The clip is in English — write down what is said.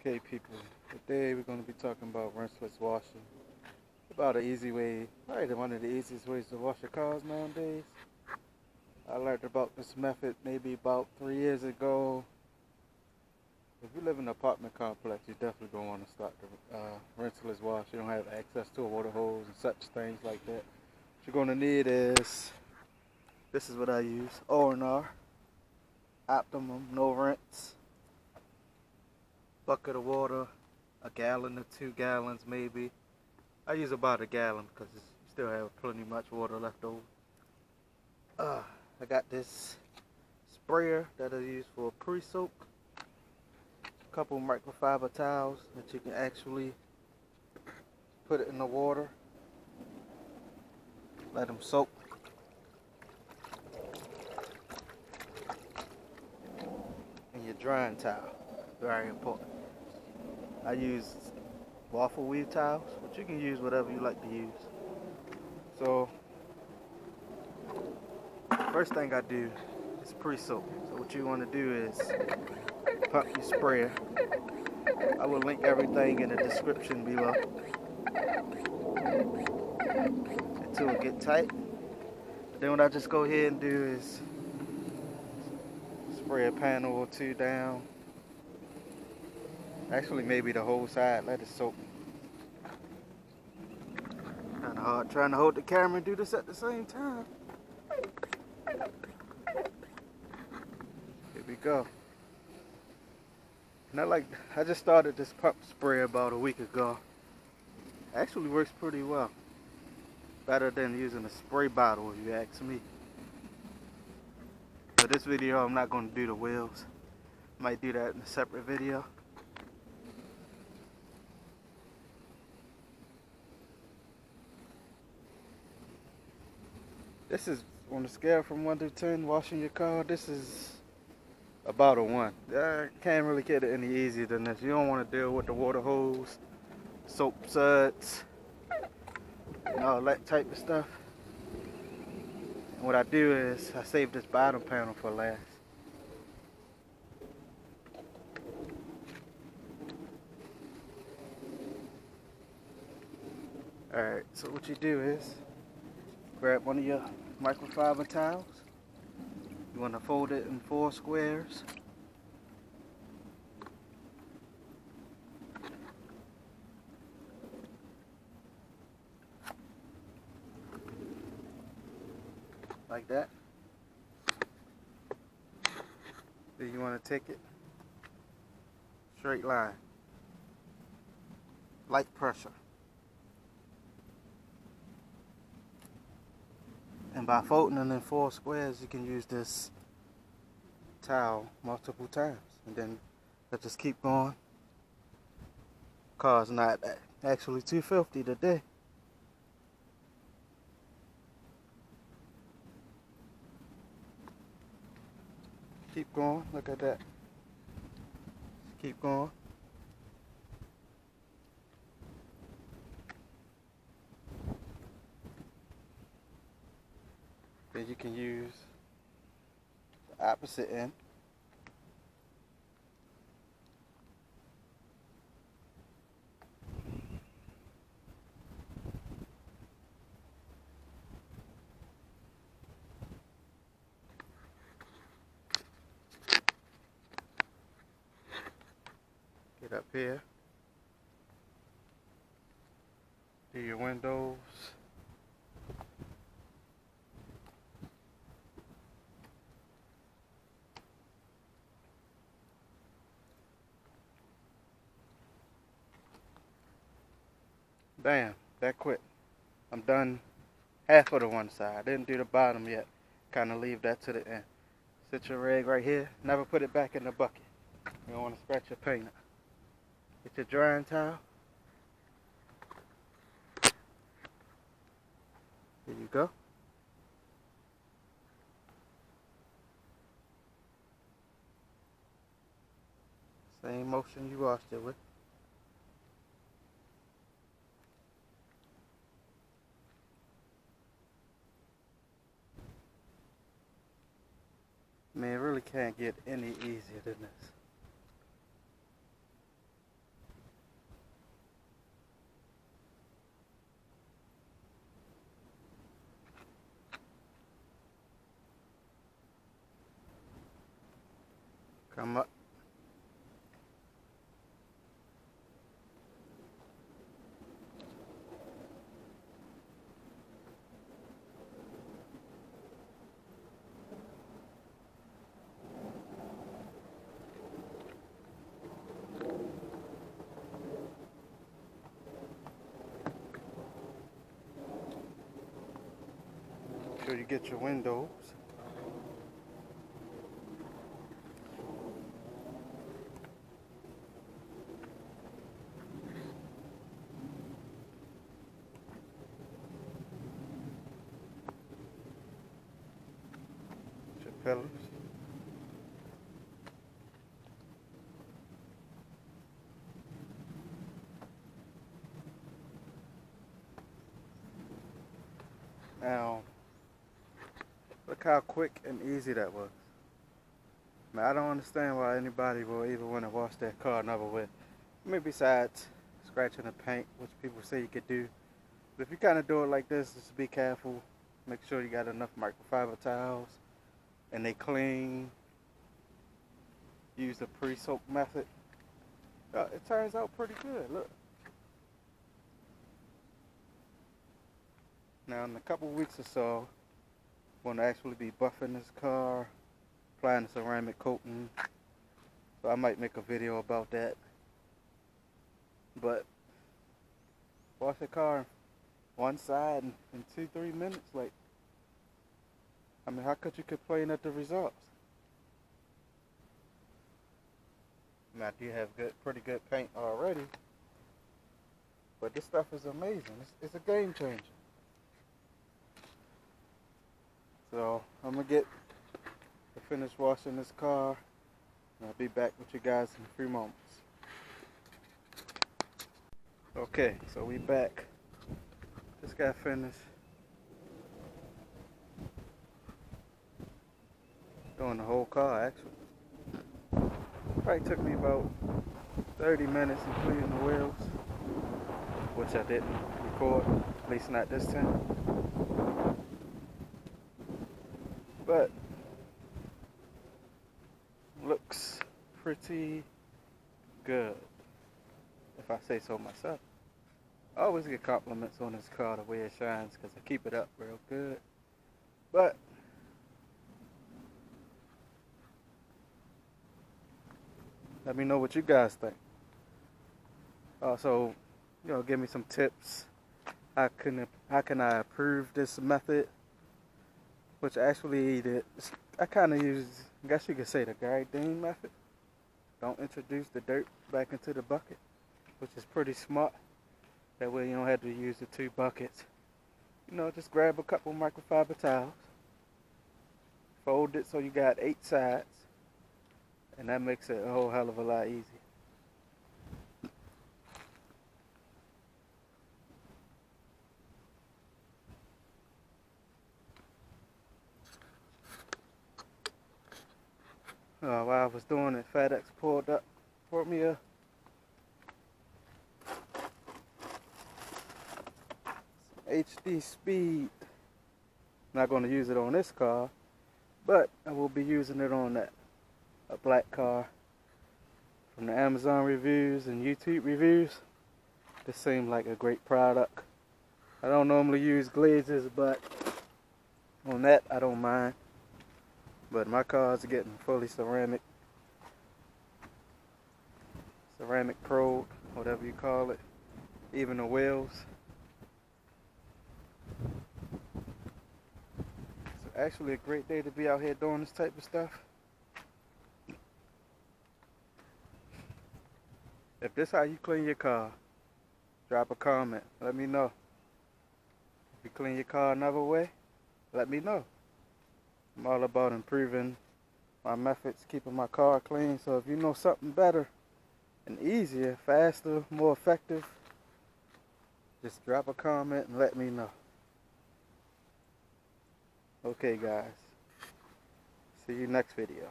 Okay, people, today we're going to be talking about rinseless washing. About an easy way, probably one of the easiest ways to wash your cars nowadays. I learned about this method maybe about 3 years ago. If you live in an apartment complex, you're definitely going to want to start the rinseless wash. You don't have access to a water hose and such things like that. What you're going to need is, this is what I use, Onr Optimum No Rinse. Bucket of water, a gallon or 2 gallons maybe. I use about a gallon because you still have plenty much water left over. I got this sprayer that I use for pre-soak. A couple microfiber towels that you can actually put it in the water. Let them soak. And your drying towel, very important. I use waffle weave towels, but you can use whatever you like to use. So, first thing I do is pre-soak. So what you want to do is pump your sprayer. I will link everything in the description below until it get tight. Then what I just go ahead and do is spray a panel or two down. Actually, maybe the whole side, let it soak. Kind of hard trying to hold the camera and do this at the same time. Here we go. And I just started this pump spray about a week ago. Actually works pretty well. Better than using a spray bottle if you ask me. For this video, I'm not going to do the wheels. Might do that in a separate video. This is on the scale from 1 to 10, washing your car. This is about a 1. I can't really get it any easier than this. You don't want to deal with the water hose, soap suds, and all that type of stuff. And what I do is I save this bottom panel for last. Alright, so what you do is grab one of your microfiber towels. You want to fold it in 4 squares. Like that. Then you want to take it straight line, light pressure. And by folding it in 4 squares, you can use this towel multiple times. And then let's just keep going. Car's not actually too filthy today. Keep going, look at that. Keep going. Then you can use the opposite end. Get up here. Do your windows. Bam, that quick. I'm done half of the one side. I didn't do the bottom yet. Kind of leave that to the end. Sit your rag right here. Never put it back in the bucket. You don't want to scratch your paint up. Get your drying towel. There you go. Same motion you washed it with. Man, it really can't get any easier than this. Come up. Make sure you get your windows. Your pillars. Now, look how quick and easy that was. Man, I don't understand why anybody will even want to wash their car another way. Maybe besides scratching the paint, which people say you could do. But if you kind of do it like this, just be careful. Make sure you got enough microfiber towels and they clean. Use the pre-soak method. It turns out pretty good. Look. Now in a couple weeks or so, I'm going to actually be buffing this car, applying the ceramic coating. So I might make a video about that. But wash the car one side in 2-3 minutes. Like, I mean, how could you complain at the results? Now, I do have pretty good paint already, but this stuff is amazing. It's a game changer. So I'm gonna get to finish washing this car, and I'll be back with you guys in a few moments. Okay, so we back. Just got finished doing the whole car, actually. Probably took me about 30 minutes, including the wheels, which I didn't record, at least not this time. But looks pretty good, if I say so myself. I always get compliments on this car, the way it shines, because I keep it up real good. But let me know what you guys think. Also, give me some tips. How can I improve this method? Which actually, I kind of use, I guess you could say, the Gardein method. Don't introduce the dirt back into the bucket, which is pretty smart. That way you don't have to use the 2 buckets. Just grab a couple microfiber towels, fold it so you got 8 sides, and that makes it a whole hell of a lot easier. While I was doing it, FedEx brought me a HD Speed. Not going to use it on this car, but I will be using it on a black car. From the Amazon reviews and YouTube reviews, this seemed like a great product. I don't normally use glazes, but on that I don't mind. But my car is getting fully ceramic pro, whatever you call it. Even the wheels. It's actually a great day to be out here doing this type of stuff. If this is how you clean your car, drop a comment. Let me know. If you clean your car another way, let me know. I'm all about improving my methods, keeping my car clean. So if you know something better and easier, faster, more effective, just drop a comment and let me know. Okay guys, see you next video.